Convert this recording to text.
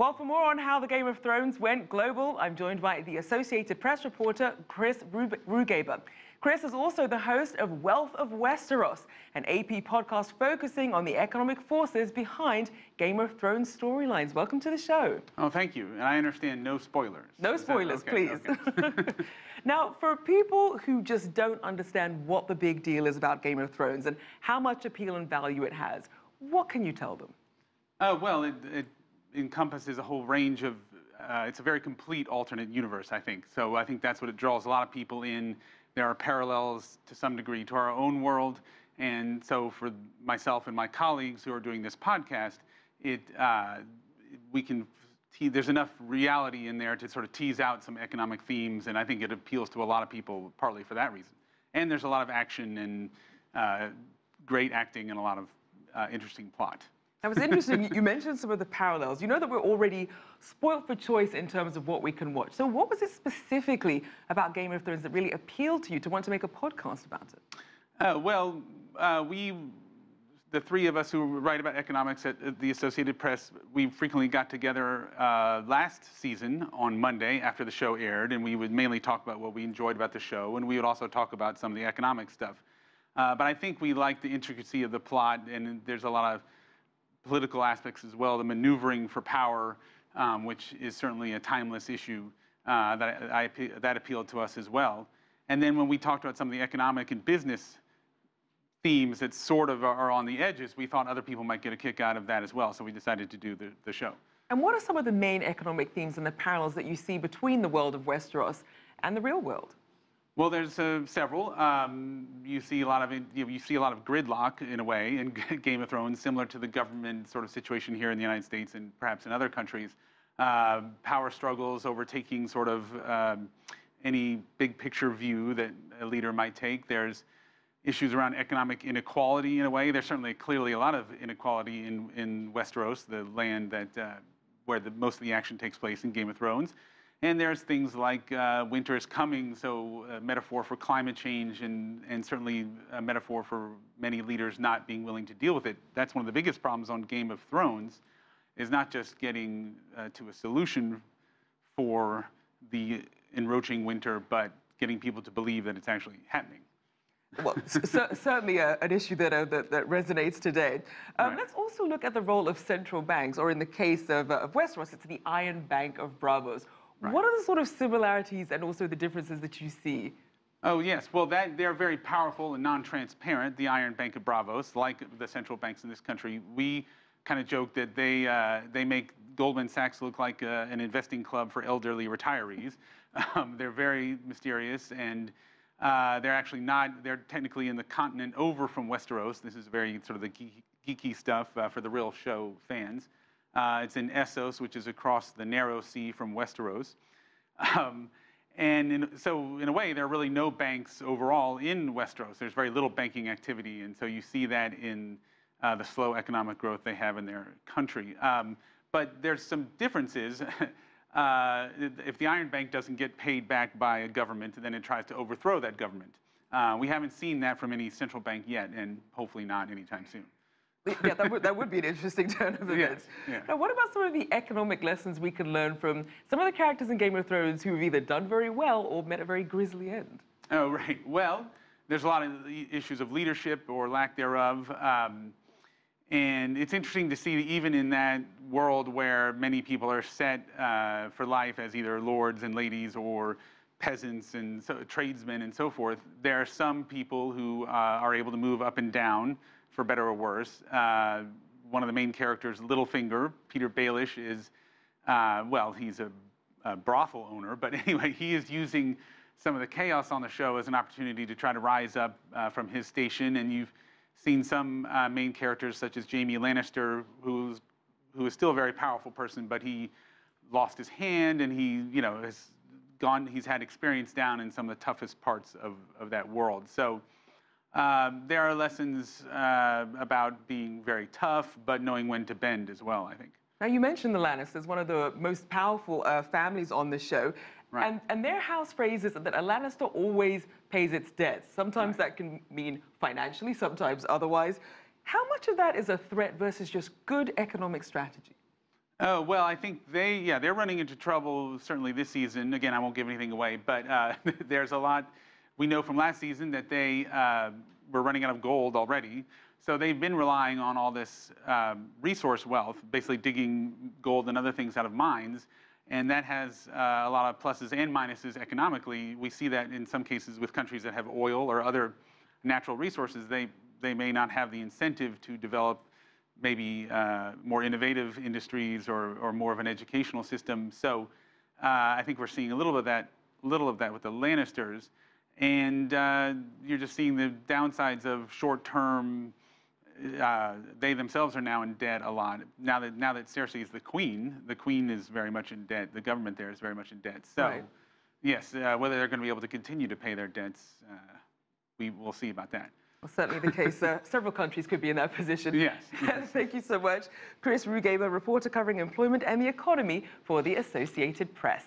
Well, for more on how the Game of Thrones went global, I'm joined by the Associated Press reporter, Chris Rugaber. Chris is also the host of Wealth of Westeros, an AP podcast focusing on the economic forces behind Game of Thrones storylines. Welcome to the show. Oh, thank you. And I understand no spoilers. No spoilers, okay? Please. Okay. Now, for people who just don't understand what the big deal is about Game of Thrones and how much appeal and value it has, what can you tell them? Well, it encompasses a whole range of, it's a very complete alternate universe, I think. So I think that's what it draws a lot of people in. There are parallels to some degree to our own world. And so for myself and my colleagues who are doing this podcast, there's enough reality in there to sort of tease out some economic themes. And I think it appeals to a lot of people partly for that reason. And there's a lot of action and great acting and a lot of interesting plot. That was interesting. You mentioned some of the parallels. You know that we're already spoiled for choice in terms of what we can watch. So what was it specifically about Game of Thrones that really appealed to you to want to make a podcast about it? The three of us who write about economics at the Associated Press, we frequently got together last season on Monday after the show aired, and we would mainly talk about what we enjoyed about the show, and we would also talk about some of the economic stuff. But I think we like the intricacy of the plot, and there's a lot of political aspects as well, the maneuvering for power, which is certainly a timeless issue that appealed to us as well. And then when we talked about some of the economic and business themes that sort of are on the edges, we thought other people might get a kick out of that as well, so we decided to do the show. And what are some of the main economic themes and the parallels that you see between the world of Westeros and the real world? Well, there's several. You see a lot of gridlock in a way in Game of Thrones, similar to the government sort of situation here in the United States and perhaps in other countries. Power struggles overtaking sort of any big picture view that a leader might take. There's issues around economic inequality in a way. There's certainly clearly a lot of inequality in Westeros, the land that where most of the action takes place in Game of Thrones. And there's things like winter is coming, so a metaphor for climate change and certainly a metaphor for many leaders not being willing to deal with it. That's one of the biggest problems on Game of Thrones, is not just getting to a solution for the encroaching winter, but getting people to believe that it's actually happening. Well, certainly an issue that resonates today. Right. Let's also look at the role of central banks, or in the case of Westeros, it's the Iron Bank of Braavos. Right. What are the sort of similarities and also the differences that you see? Oh, yes. Well, they're very powerful and non-transparent, the Iron Bank of Braavos, like the central banks in this country. We kind of joke that they make Goldman Sachs look like an investing club for elderly retirees. They're very mysterious, and they're actually not, they're technically in the continent over from Westeros. This is very sort of the geeky stuff for the real show fans. It's in Essos, which is across the narrow sea from Westeros. So in a way, there are really no banks overall in Westeros. There's very little banking activity, and so you see that in the slow economic growth they have in their country. But there's some differences. If the Iron Bank doesn't get paid back by a government, then it tries to overthrow that government. We haven't seen that from any central bank yet, and hopefully not anytime soon. Yeah, that would be an interesting turn of events. Yes, yeah. Now, what about some of the economic lessons we can learn from some of the characters in Game of Thrones who have either done very well or met a very grisly end? Oh, right. Well, there's a lot of issues of leadership or lack thereof. And it's interesting to see even in that world where many people are set for life as either lords and ladies or peasants and tradesmen and so forth, there are some people who are able to move up and down, for better or worse. One of the main characters, Littlefinger, Peter Baelish, is, he's a brothel owner, but anyway, he is using some of the chaos on the show as an opportunity to try to rise up from his station, and you've seen some main characters such as Jaime Lannister, who is still a very powerful person, but he lost his hand, and he's had experience down in some of the toughest parts of that world. So there are lessons about being very tough, but knowing when to bend as well, I think. Now, you mentioned the Lannisters, one of the most powerful families on the show. Right. And their house phrase is that a Lannister always pays its debts. Sometimes that can mean financially, sometimes otherwise. How much of that is a threat versus just good economic strategy? Oh, well, I think they're running into trouble certainly this season. Again, I won't give anything away, but there's a lot. We know from last season that they were running out of gold already. So they've been relying on all this resource wealth, basically digging gold and other things out of mines. And that has a lot of pluses and minuses economically. We see that in some cases with countries that have oil or other natural resources. They may not have the incentive to develop maybe more innovative industries or more of an educational system. So I think we're seeing a little of that with the Lannisters, and you're just seeing the downsides of short-term. They themselves are now in debt a lot. Now that Cersei is the queen is very much in debt. The government there is very much in debt. So, right. Yes, whether they're going to be able to continue to pay their debts, we will see about that. Well, certainly the case. Several countries could be in that position. Yes. Thank you so much. Chris Rugaber, reporter covering employment and the economy for the Associated Press.